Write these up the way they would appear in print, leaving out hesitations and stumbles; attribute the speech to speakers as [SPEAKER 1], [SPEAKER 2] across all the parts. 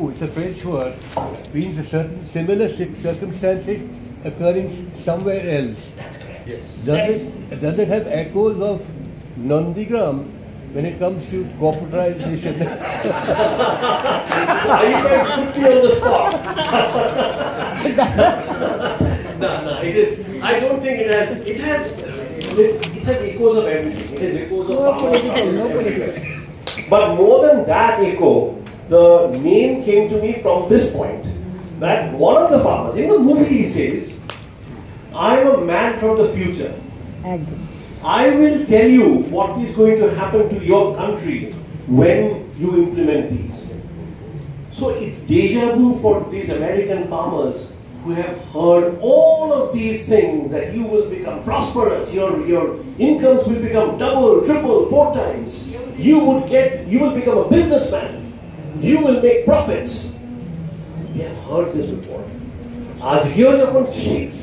[SPEAKER 1] It's a French word, means a certain similar circumstances occurring somewhere else.
[SPEAKER 2] That's correct.
[SPEAKER 3] Yes.
[SPEAKER 1] Does it have echoes of Nandigram when it comes to corporatization?
[SPEAKER 2] Are you going to put me on the spot? No, it is. I don't think it has. It has echoes of everything. It has echoes of farmers everywhere. But more than that echo, the name came to me from this point. That one of the farmers in the movie he says, "I'm a man from the future. I will tell you what is going to happen to your country when you implement these." So it's deja vu for these American farmers who have heard all of these things, that you will become prosperous, your incomes will become double, triple, 4 times. You will become a businessman. You will make profits. They have heard this before. আজকেও যখন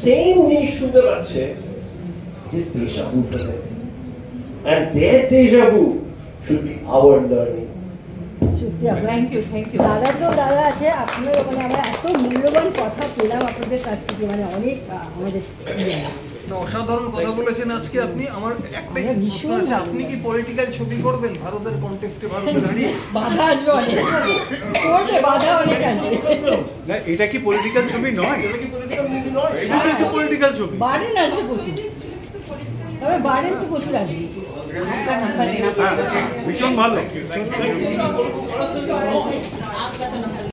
[SPEAKER 2] same জিনিস শুনতে পাচ্ছে, it is deja vu for them. And their deja vu should be our learning.
[SPEAKER 4] Thank you দাদা তো দাদা আছে আপনার ওখানে আমরা এত মূল্যবান কথা পেলাম আপনাদের কাছ থেকে মানে অনেক আমাদের
[SPEAKER 3] অসাধারণ কথা বলেছেন আজকে আপনি। আমার একটাই প্রশ্ন আছে, আপনি কি পলিটিক্যাল ছবি করবেন ভারতের কনটেক্সটে, ভারতে দাঁড়িয়ে?
[SPEAKER 4] বাধা আসবে অনেক, করবে বাধা অনেক আসবে।
[SPEAKER 3] না, এটা কি পলিটিক্যাল ছবি নয়?
[SPEAKER 2] এটা কি পলিটিক্যাল মুভি নয়?
[SPEAKER 3] এটা হচ্ছে পলিটিক্যাল ছবি।
[SPEAKER 4] বারেন আসবে প্রচুর, তবে বারেন তো প্রচুর আসবে।
[SPEAKER 3] ভীষণ ভালো।